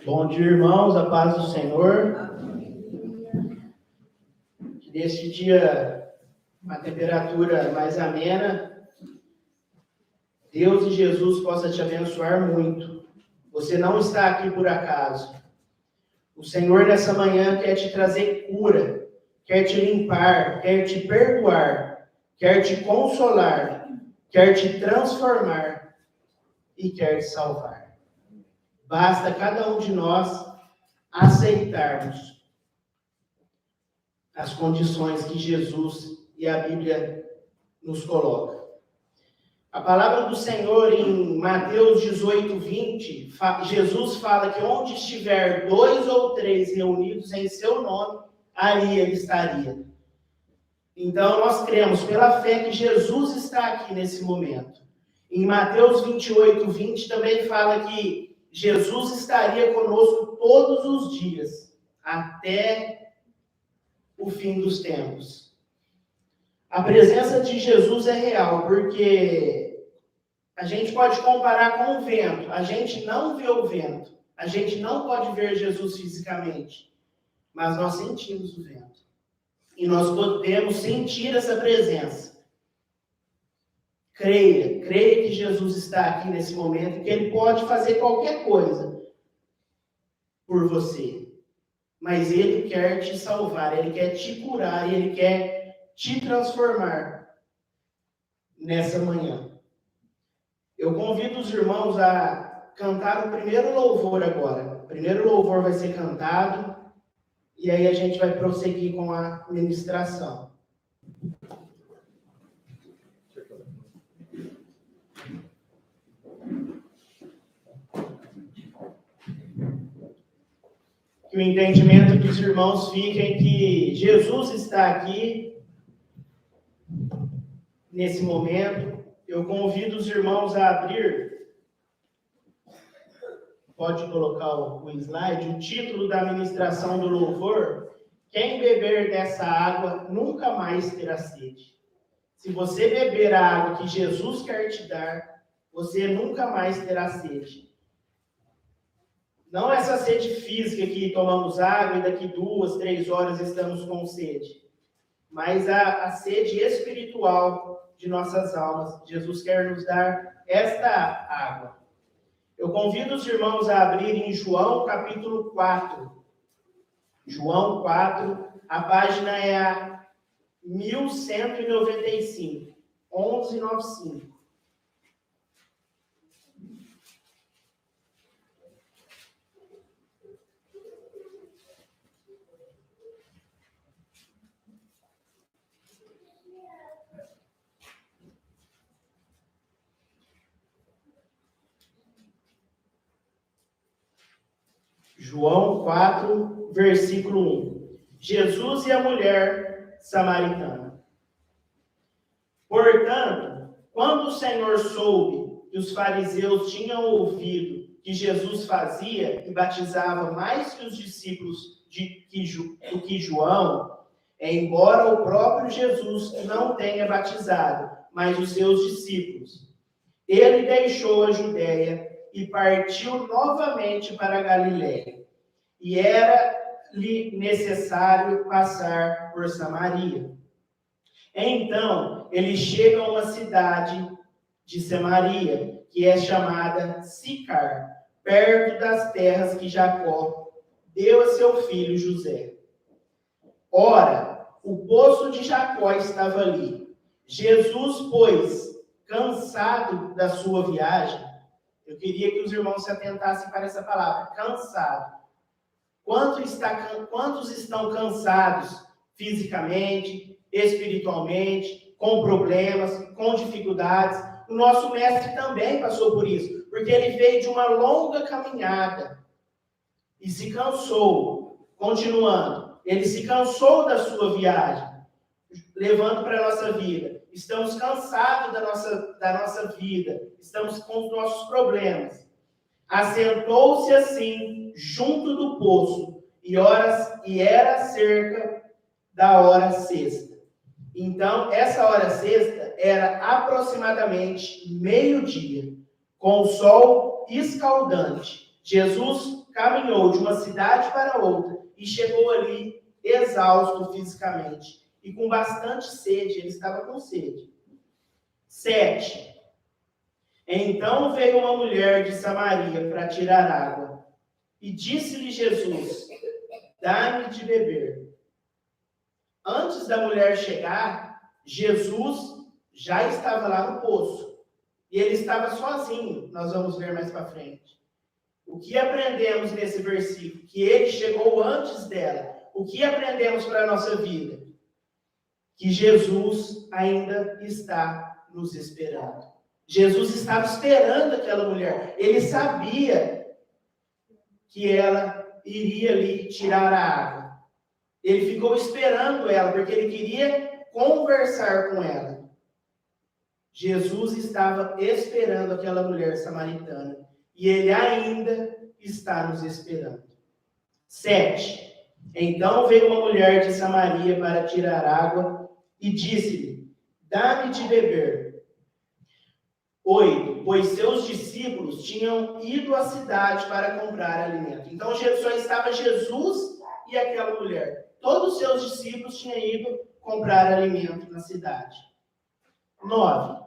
Bom dia, irmãos, a paz do Senhor. Que neste dia, uma temperatura mais amena, Deus e Jesus possa te abençoar muito. Você não está aqui por acaso. O Senhor, nessa manhã, quer te trazer cura, quer te limpar, quer te perdoar, quer te consolar, quer te transformar e quer te salvar. Basta cada um de nós aceitarmos as condições que Jesus e a Bíblia nos colocam. A palavra do Senhor em Mateus 18, 20, Jesus fala que onde estiver 2 ou 3 reunidos em seu nome, ali ele estaria. Então nós cremos pela fé que Jesus está aqui nesse momento. Em Mateus 28, 20 também fala que Jesus estaria conosco todos os dias, até o fim dos tempos. A presença de Jesus é real, porque a gente pode comparar com o vento. A gente não vê o vento. A gente não pode ver Jesus fisicamente. Mas nós sentimos o vento. E nós podemos sentir essa presença. Creia que Jesus está aqui nesse momento e que Ele pode fazer qualquer coisa por você. Mas Ele quer te salvar, Ele quer te curar e Ele quer te transformar nessa manhã. Eu convido os irmãos a cantar o primeiro louvor agora. O primeiro louvor vai ser cantado e aí a gente vai prosseguir com a ministração. Que o entendimento dos irmãos fique que Jesus está aqui nesse momento. Eu convido os irmãos a abrir, pode colocar o slide, o título da ministração do louvor: quem beber dessa água nunca mais terá sede. Se você beber a água que Jesus quer te dar, você nunca mais terá sede. Não essa sede física que tomamos água e daqui 2, 3 horas estamos com sede, mas a sede espiritual de nossas almas. Jesus quer nos dar esta água. Eu convido os irmãos a abrirem João capítulo 4. João 4, a página é a 1195, 1195. João 4, versículo 1. Jesus e a mulher samaritana. Portanto, quando o Senhor soube que os fariseus tinham ouvido que Jesus fazia e batizava mais que os discípulos do que João, embora o próprio Jesus não tenha batizado, mas os seus discípulos, ele deixou a Judéia e partiu novamente para a Galiléia. E era-lhe necessário passar por Samaria. Então, ele chega a uma cidade de Samaria, que é chamada Sicar, perto das terras que Jacó deu a seu filho José. Ora, o poço de Jacó estava ali. Jesus, pois, cansado da sua viagem, eu queria que os irmãos se atentassem para essa palavra, cansado. Quantos estão cansados fisicamente, espiritualmente, com problemas, com dificuldades? O nosso mestre também passou por isso, porque ele veio de uma longa caminhada e se cansou, continuando. Ele se cansou da sua viagem, levando para a nossa vida. Estamos cansados da nossa vida, estamos com os nossos problemas. Assentou-se assim, junto do poço, e era cerca da hora sexta. Então, essa hora sexta era aproximadamente meio-dia, com o sol escaldante. Jesus caminhou de uma cidade para outra e chegou ali exausto fisicamente e com bastante sede. Ele estava com sede. 7. Então veio uma mulher de Samaria para tirar água. E disse-lhe Jesus: dá-me de beber. Antes da mulher chegar, Jesus já estava lá no poço. E ele estava sozinho. Nós vamos ver mais para frente. O que aprendemos nesse versículo? Que ele chegou antes dela. O que aprendemos para a nossa vida? Que Jesus ainda está nos esperando. Jesus estava esperando aquela mulher. Ele sabia que ela iria ali tirar a água. Ele ficou esperando ela, porque ele queria conversar com ela. Jesus estava esperando aquela mulher samaritana. E ele ainda está nos esperando. 7. Então veio uma mulher de Samaria para tirar água e disse-lhe: dá-me de beber. 8. Pois seus discípulos tinham ido à cidade para comprar alimento. Então só estava Jesus e aquela mulher. Todos os seus discípulos tinham ido comprar alimento na cidade. 9.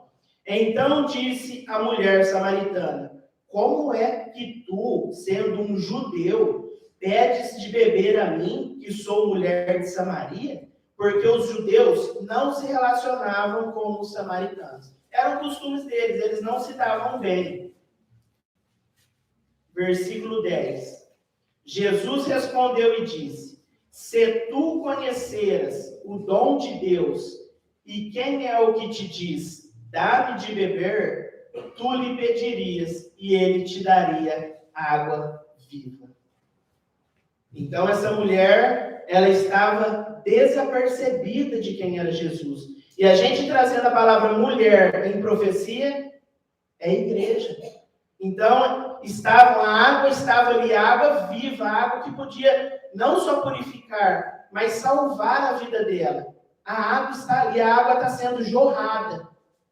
Então disse a mulher samaritana: como é que tu, sendo um judeu, pedes de beber a mim, que sou mulher de Samaria? Porque os judeus não se relacionavam com os samaritanos. Eram costumes deles, eles não se davam bem. Versículo 10. Jesus respondeu e disse: se tu conheceras o dom de Deus, e quem é o que te diz, dá-me de beber, tu lhe pedirias, e ele te daria água viva. Então essa mulher, ela estava desapercebida de quem era Jesus. E a gente trazendo a palavra mulher em profecia, é igreja. Então, a água estava ali, a água viva, a água que podia não só purificar, mas salvar a vida dela. A água está ali, a água está sendo jorrada.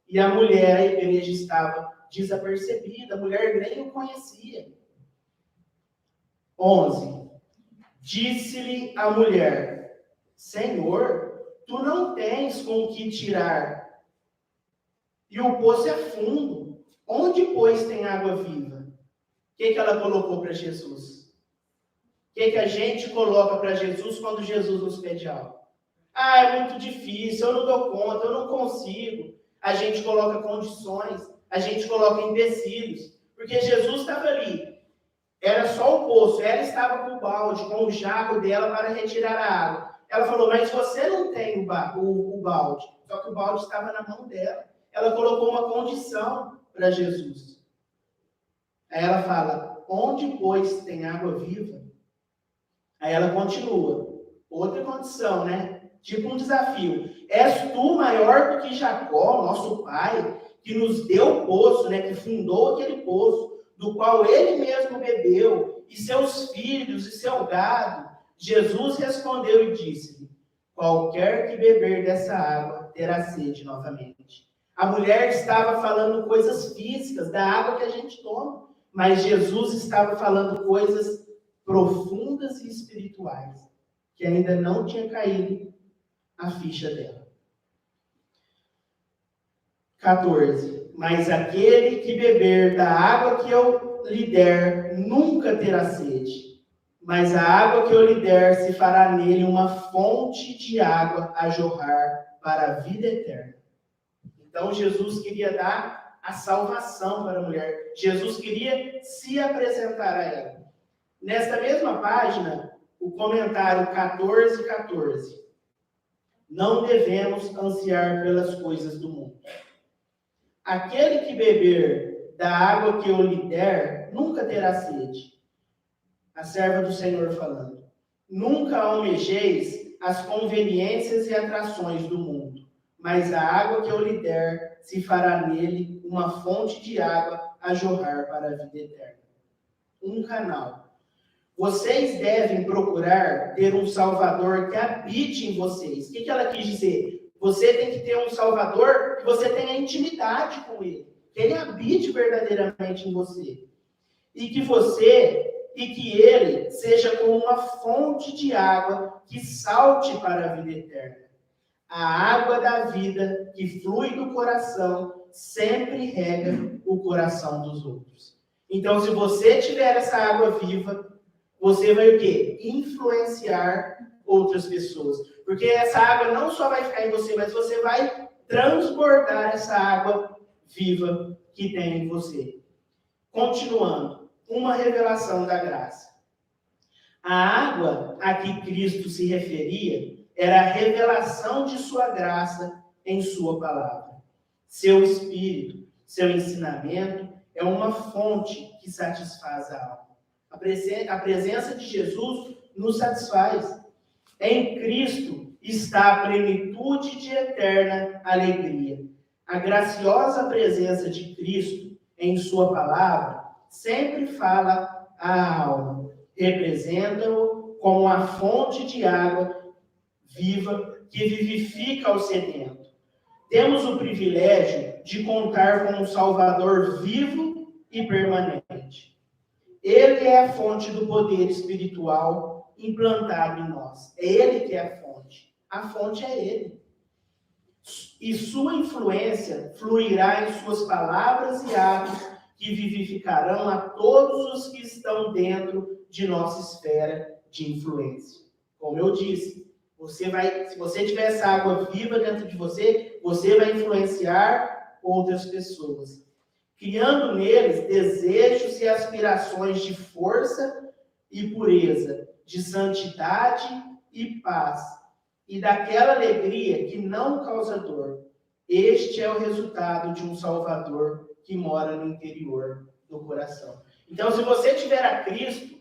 E a mulher, a igreja, estava desapercebida, a mulher nem o conhecia. 11. Disse-lhe a mulher: Senhor, tu não tens com o que tirar, e o poço é fundo. Onde, pois, tem água viva? O que ela colocou para Jesus? O que a gente coloca para Jesus quando Jesus nos pede algo? Ah, é muito difícil, eu não dou conta, eu não consigo. A gente coloca condições, a gente coloca empecilhos, porque Jesus estava ali. Era só o poço, ela estava com o balde, com o jarro dela para retirar a água. Ela falou: mas você não tem o balde. Só que o balde estava na mão dela. Ela colocou uma condição para Jesus. Aí ela fala: onde, pois, tem água viva? Aí ela continua. Outra condição, né? Tipo um desafio. És tu maior do que Jacó, nosso pai, que nos deu o poço, né? Que fundou aquele poço, do qual ele mesmo bebeu, e seus filhos, e seu gado? Jesus respondeu e disse-lhe: qualquer que beber dessa água terá sede novamente. A mulher estava falando coisas físicas, da água que a gente toma, mas Jesus estava falando coisas profundas e espirituais, que ainda não tinha caído a ficha dela. 14. Mas aquele que beber da água que eu lhe der nunca terá sede, mas a água que eu lhe der se fará nele uma fonte de água a jorrar para a vida eterna. Então Jesus queria dar a salvação para a mulher. Jesus queria se apresentar a ela. Nesta mesma página, o comentário 14:14. Não devemos ansiar pelas coisas do mundo. Aquele que beber da água que eu lhe der, nunca terá sede. A serva do Senhor falando. Nunca almejeis as conveniências e atrações do mundo, mas a água que eu lhe der se fará nele uma fonte de água a jorrar para a vida eterna. Um canal. Vocês devem procurar ter um Salvador que habite em vocês. O que ela quis dizer? Você tem que ter um Salvador que você tenha intimidade com ele. Que ele habite verdadeiramente em você. e que ele seja como uma fonte de água que salte para a vida eterna. A água da vida que flui do coração sempre rega o coração dos outros. Então, se você tiver essa água viva, você vai o quê? Influenciar outras pessoas. Porque essa água não só vai ficar em você, mas você vai transbordar essa água viva que tem em você. Continuando, uma revelação da graça. A água a que Cristo se referia era a revelação de sua graça em sua palavra. Seu espírito, seu ensinamento é uma fonte que satisfaz a alma. A presença de Jesus nos satisfaz. Em Cristo está a plenitude de eterna alegria. A graciosa presença de Cristo em sua palavra sempre fala à alma. Representa-o como a fonte de água viva que vivifica o sedento. Temos o privilégio de contar com um Salvador vivo e permanente. Ele é a fonte do poder espiritual implantado em nós. É Ele que é a fonte. A fonte é Ele. E sua influência fluirá em suas palavras e atos que vivificarão a todos os que estão dentro de nossa esfera de influência. Como eu disse, se você tiver essa água viva dentro de você, você vai influenciar outras pessoas, criando neles desejos e aspirações de força e pureza, de santidade e paz, e daquela alegria que não causa dor. Este é o resultado de um Salvador que mora no interior do coração. Então, se você tiver a Cristo,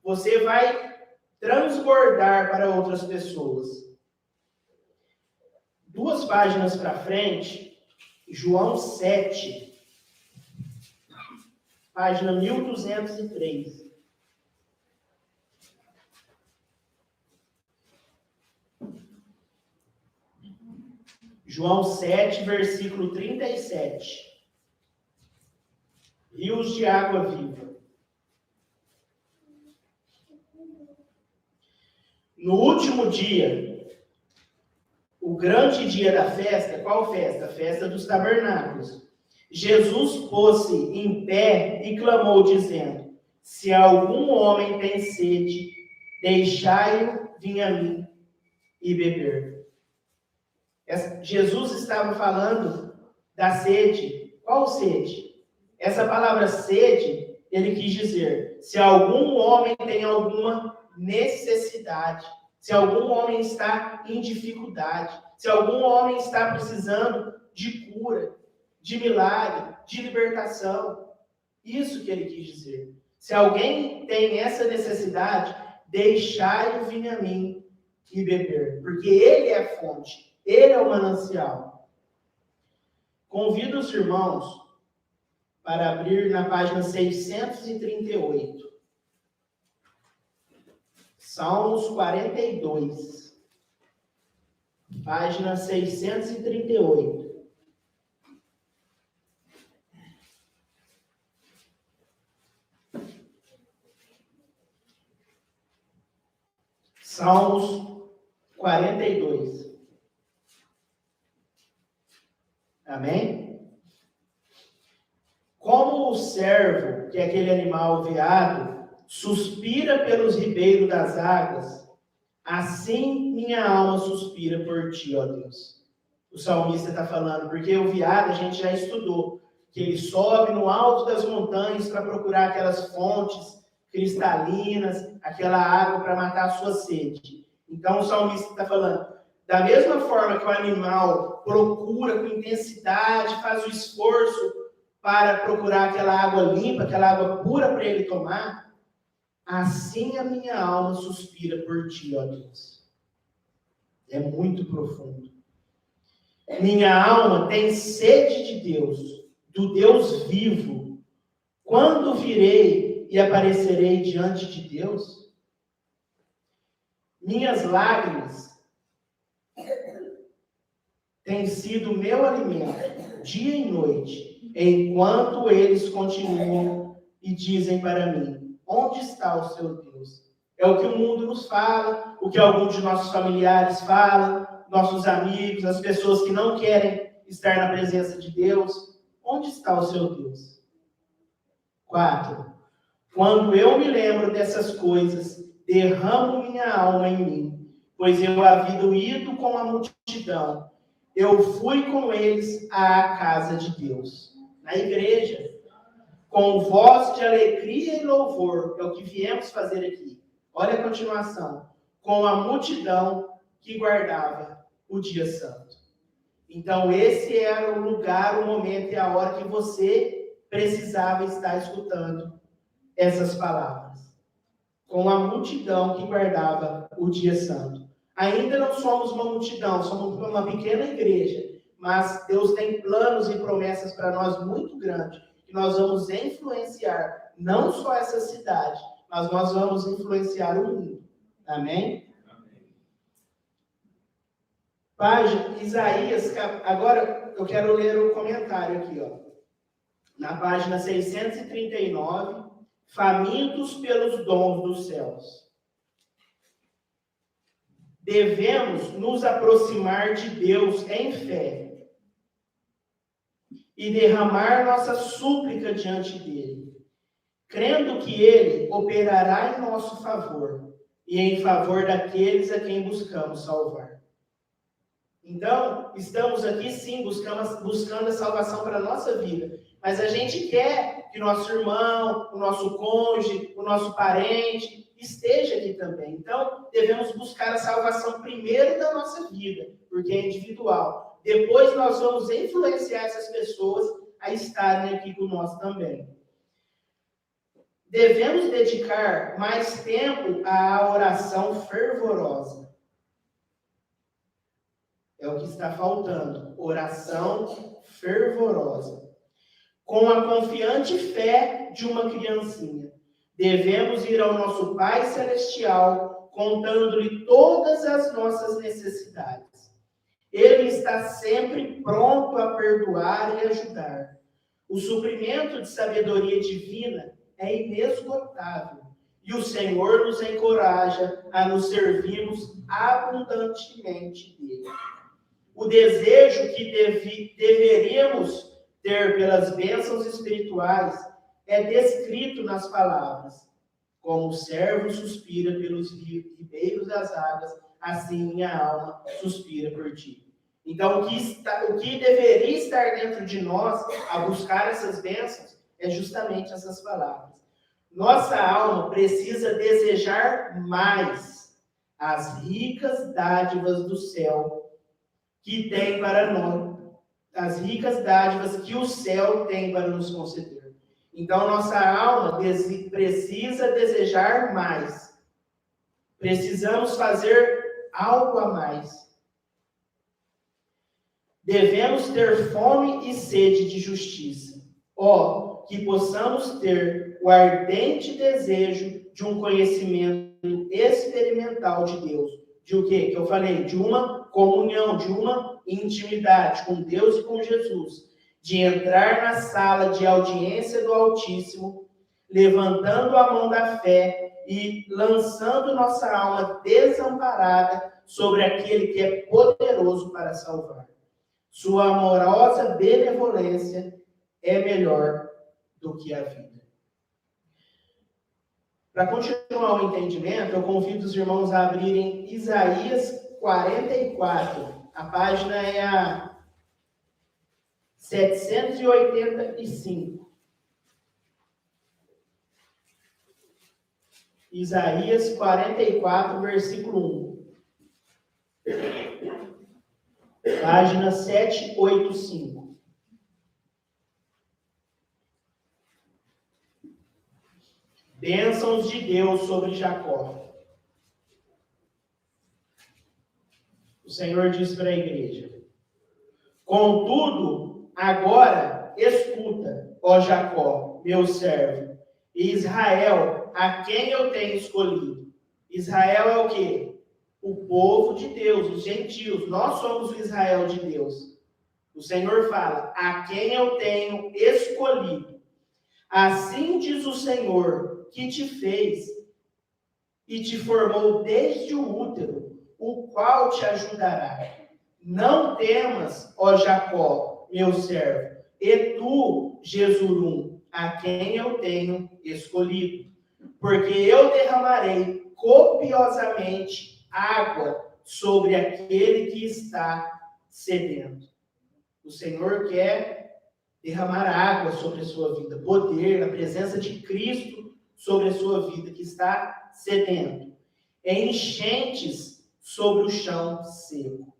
você vai transbordar para outras pessoas. 2 páginas para frente, João 7, página 1203. João 7, versículo 37. Rios de água viva. No último dia, o grande dia da festa, qual festa? A festa dos tabernáculos. Jesus pôs-se em pé e clamou, dizendo: se algum homem tem sede, deixai-o vir a mim e beber. Jesus estava falando da sede. Qual sede? Essa palavra sede, ele quis dizer, se algum homem tem alguma necessidade, se algum homem está em dificuldade, se algum homem está precisando de cura, de milagre, de libertação. Isso que ele quis dizer. Se alguém tem essa necessidade, deixai-o vir a mim e beber, porque ele é a fonte. Ele é o manancial. Convido os irmãos para abrir na página 638. Salmos 42. Página 638. Salmos 42. Amém? Como o servo, que é aquele animal veado, suspira pelos ribeiros das águas, assim minha alma suspira por ti, ó Deus. O salmista está falando, porque o veado a gente já estudou, que ele sobe no alto das montanhas para procurar aquelas fontes cristalinas, aquela água para matar a sua sede. Então o salmista está falando, da mesma forma que o animal procura com intensidade, faz o esforço para procurar aquela água limpa, aquela água pura para ele tomar, assim a minha alma suspira por ti, ó Deus. É muito profundo. Minha alma tem sede de Deus, do Deus vivo. Quando virei e aparecerei diante de Deus? Minhas lágrimas têm sido meu alimento, dia e noite, enquanto eles continuam e dizem para mim: onde está o seu Deus? É o que o mundo nos fala, o que alguns de nossos familiares falam, nossos amigos, as pessoas que não querem estar na presença de Deus. Onde está o seu Deus? 4. Quando eu me lembro dessas coisas, derramo minha alma em mim, pois eu havia ido com a multidão. Eu fui com eles à casa de Deus, na igreja, com voz de alegria e louvor, é o que viemos fazer aqui. Olha a continuação. Com a multidão que guardava o dia santo. Então, esse era o lugar, o momento e a hora que você precisava estar escutando essas palavras. Com a multidão que guardava o dia santo. Ainda não somos uma multidão, somos uma pequena igreja, mas Deus tem planos e promessas para nós muito grandes, que nós vamos influenciar não só essa cidade, mas nós vamos influenciar o mundo. Amém? Página Isaías, agora eu quero ler o comentário aqui, ó. Na página 639, famintos pelos dons dos céus. Devemos nos aproximar de Deus em fé e derramar nossa súplica diante dele, crendo que ele operará em nosso favor e em favor daqueles a quem buscamos salvar. Então, estamos aqui sim buscando a salvação para a nossa vida, mas a gente quer que nosso irmão, o nosso cônjuge, o nosso parente esteja aqui também. Então, devemos buscar a salvação primeiro da nossa vida, porque é individual. Depois nós vamos influenciar essas pessoas a estarem aqui com nós também. Devemos dedicar mais tempo à oração fervorosa. É o que está faltando. Oração fervorosa. Com a confiante fé de uma criancinha. Devemos ir ao nosso Pai Celestial, contando-lhe todas as nossas necessidades. Ele está sempre pronto a perdoar e ajudar. O suprimento de sabedoria divina é inesgotável. E o Senhor nos encoraja a nos servirmos abundantemente dele. O desejo que deveríamos ter pelas bênçãos espirituais é descrito nas palavras. Como o servo suspira pelos ribeiros das águas, assim minha alma suspira por ti. Então, o que deveria estar dentro de nós, a buscar essas bênçãos, é justamente essas palavras. Nossa alma precisa desejar mais as ricas dádivas do céu que tem para nós, as ricas dádivas que o céu tem para nos conceder. Então, nossa alma precisa desejar mais. Precisamos fazer algo a mais. Devemos ter fome e sede de justiça. Que possamos ter o ardente desejo de um conhecimento experimental de Deus. De o quê? Que eu falei? De uma comunhão, de uma intimidade com Deus e com Jesus. De entrar na sala de audiência do Altíssimo, levantando a mão da fé e lançando nossa alma desamparada sobre aquele que é poderoso para salvar. Sua amorosa benevolência é melhor do que a vida. Para continuar o entendimento, eu convido os irmãos a abrirem Isaías 44. A página é a 785. Isaías 44, versículo 1. Página 785. Bênçãos de Deus sobre Jacó. O Senhor diz para a igreja: contudo, agora escuta, ó Jacó, meu servo, e Israel, a quem eu tenho escolhido. Israel é o quê? O povo de Deus, os gentios. Nós somos o Israel de Deus. O Senhor fala: a quem eu tenho escolhido. Assim diz o Senhor, que te fez e te formou desde o útero, o qual te ajudará. Não temas, ó Jacó, meu servo, e tu, Jesurum, a quem eu tenho escolhido. Porque eu derramarei copiosamente água sobre aquele que está sedento. O Senhor quer derramar água sobre a sua vida, poder, a presença de Cristo sobre a sua vida, que está sedento. Enchentes sobre o chão seco.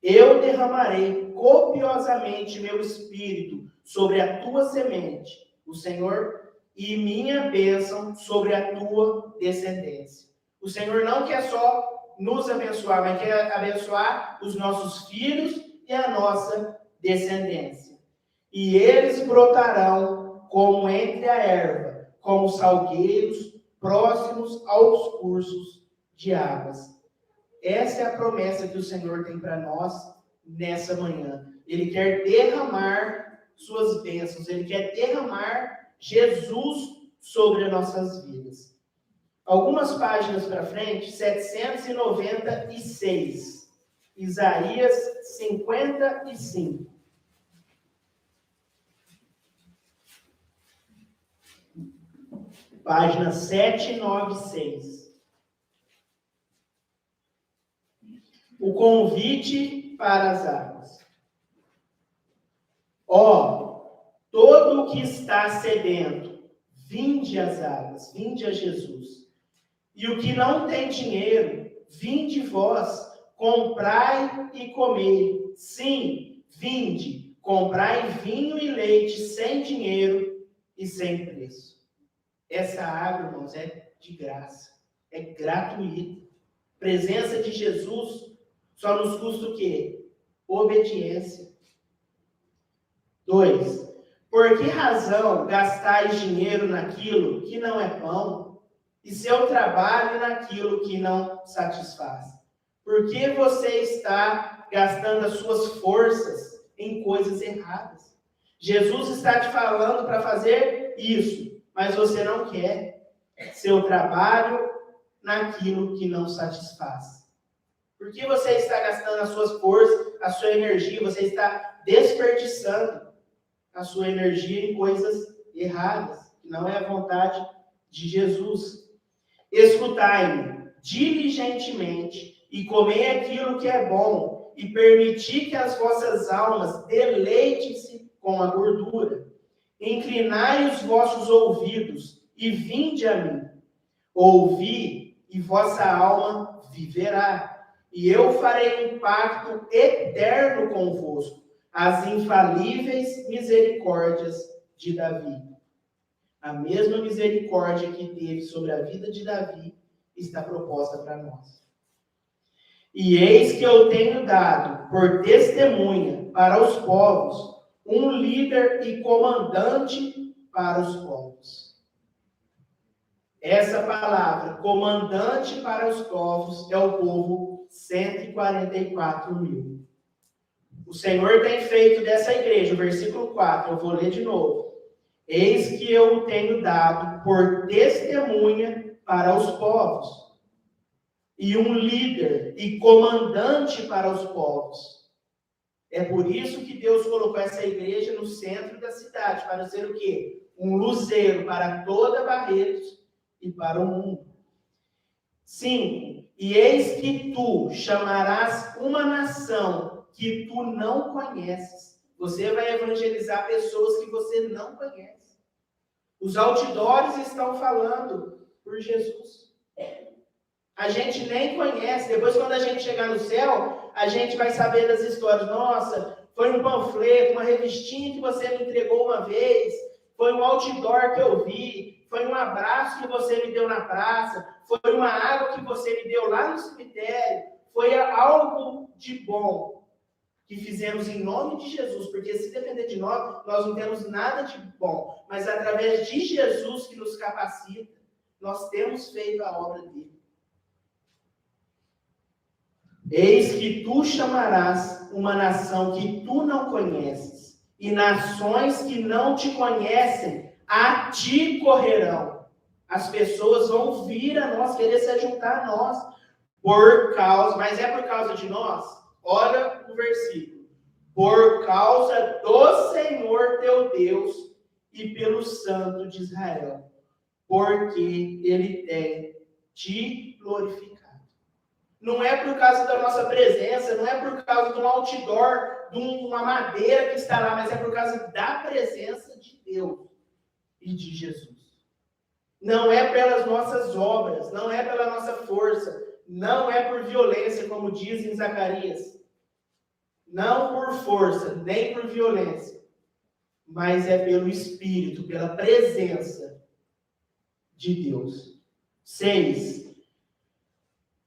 Eu derramarei copiosamente meu espírito sobre a tua semente, o Senhor, e minha bênção sobre a tua descendência. O Senhor não quer só nos abençoar, mas quer abençoar os nossos filhos e a nossa descendência. E eles brotarão como entre a erva, como salgueiros próximos aos cursos de águas. Essa é a promessa que o Senhor tem para nós nessa manhã. Ele quer derramar suas bênçãos, Ele quer derramar Jesus sobre as nossas vidas. Algumas páginas para frente, 796, Isaías 55. Página 796. O convite para as águas. Ó, todo o que está sedento, vinde às águas, vinde a Jesus. E o que não tem dinheiro, vinde vós, comprai e comei. Sim, vinde, comprai vinho e leite sem dinheiro e sem preço. Essa água, irmãos, é de graça, é gratuita. A presença de Jesus só nos custa o quê? Obediência. 2. Por que razão gastais dinheiro naquilo que não é pão, e seu trabalho naquilo que não satisfaz? Por que você está gastando as suas forças em coisas erradas? Jesus está te falando para fazer isso, mas você não quer. Seu trabalho naquilo que não satisfaz. Por que você está gastando as suas forças, a sua energia, você está desperdiçando a sua energia em coisas erradas, que não é a vontade de Jesus. Escutai-me diligentemente e comei aquilo que é bom, e permiti que as vossas almas deleitem-se com a gordura. Inclinai os vossos ouvidos e vinde a mim. Ouvi, e vossa alma viverá. E eu farei um pacto eterno convosco, as infalíveis misericórdias de Davi. A mesma misericórdia que teve sobre a vida de Davi está proposta para nós. E eis que eu tenho dado por testemunha para os povos um líder e comandante para os povos. Essa palavra, comandante para os povos, é o povo 144 mil. O Senhor tem feito dessa igreja, o versículo 4, eu vou ler de novo. Eis que eu tenho dado por testemunha para os povos, e um líder e comandante para os povos. É por isso que Deus colocou essa igreja no centro da cidade, para ser o quê? Um luzeiro para toda Barretos e para o mundo. 5. E eis que tu chamarás uma nação que tu não conheces. Você vai evangelizar pessoas que você não conhece. Os outdoors estão falando por Jesus. A gente nem conhece. Depois, quando a gente chegar no céu, a gente vai saber das histórias. Nossa, foi um panfleto, uma revistinha que você me entregou uma vez. Foi um outdoor que eu vi. Foi um abraço que você me deu na praça. Foi uma água que você me deu lá no cemitério. Foi algo de bom que fizemos em nome de Jesus. Porque se depender de nós, nós não temos nada de bom. Mas através de Jesus que nos capacita, nós temos feito a obra dele. Eis que tu chamarás uma nação que tu não conheces, e nações que não te conhecem a ti correrão. As pessoas vão vir a nós, querer se juntar a nós, mas é por causa de nós? Olha o versículo. Por causa do Senhor teu Deus e pelo Santo de Israel, porque ele tem te glorificado. Não é por causa da nossa presença, não é por causa de um outdoor, de uma madeira que está lá, mas é por causa da presença de Deus e de Jesus. Não é pelas nossas obras, não é pela nossa força, não é por violência, como diz em Zacarias. Não por força, nem por violência, mas é pelo Espírito, pela presença de Deus. 6.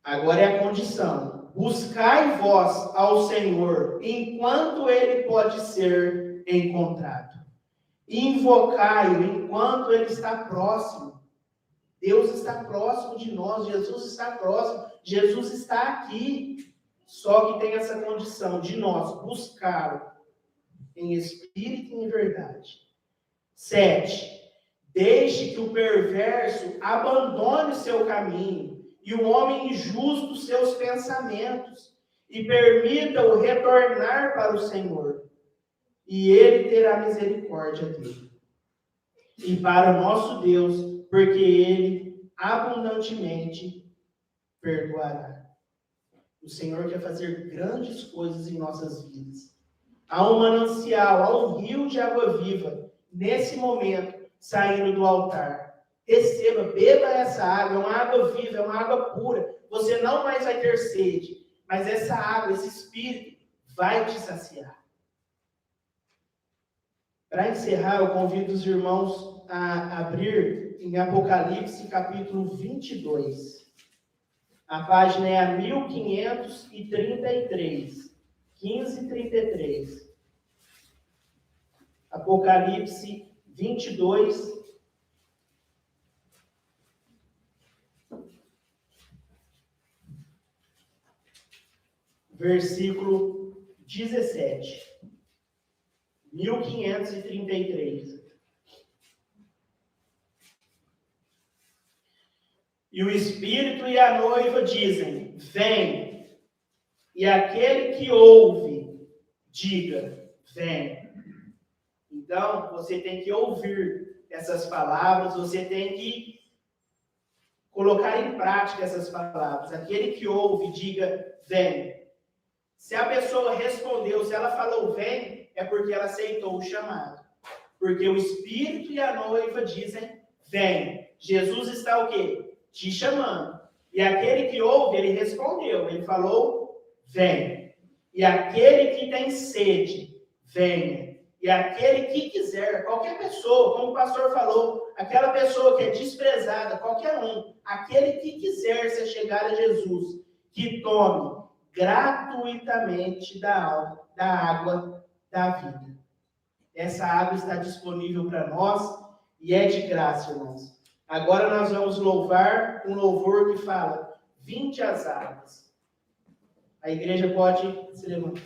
Agora é a condição. Buscai vós ao Senhor, enquanto ele pode ser encontrado. Invocai-o enquanto ele está próximo. Deus está próximo de nós, Jesus está próximo, Jesus está aqui. Só que tem essa condição de nós buscá-lo em espírito e em verdade. 7. Deixe que o perverso abandone seu caminho e o homem injusto seus pensamentos, e permita-o retornar para o Senhor, e ele terá misericórdia dele. E para o nosso Deus, porque ele abundantemente perdoará. O Senhor quer fazer grandes coisas em nossas vidas. Há um manancial, há um rio de água viva, nesse momento, saindo do altar. Receba, beba essa água, é uma água viva, é uma água pura. Você não mais vai ter sede, mas essa água, esse Espírito, vai te saciar. Para encerrar, eu convido os irmãos a abrir em Apocalipse, capítulo 22. A página é a 1533. 1533. Apocalipse 22. Versículo 17. 1533. E o Espírito e a noiva dizem: vem. E aquele que ouve, diga: vem. Então, você tem que ouvir essas palavras, você tem que colocar em prática essas palavras. Aquele que ouve, diga: vem. Se a pessoa respondeu, se ela falou vem, é porque ela aceitou o chamado. Porque o Espírito e a noiva dizem: vem. Jesus está o quê? Te chamando. E aquele que ouve, ele respondeu. Ele falou: vem. E aquele que tem sede, venha. E aquele que quiser, qualquer pessoa, como o pastor falou, aquela pessoa que é desprezada, qualquer um, aquele que quiser se chegar a Jesus, que tome gratuitamente da água da vida. Essa água está disponível para nós e é de graça, irmãos. Agora nós vamos louvar um louvor que fala: vinde às águas. A igreja pode se levantar.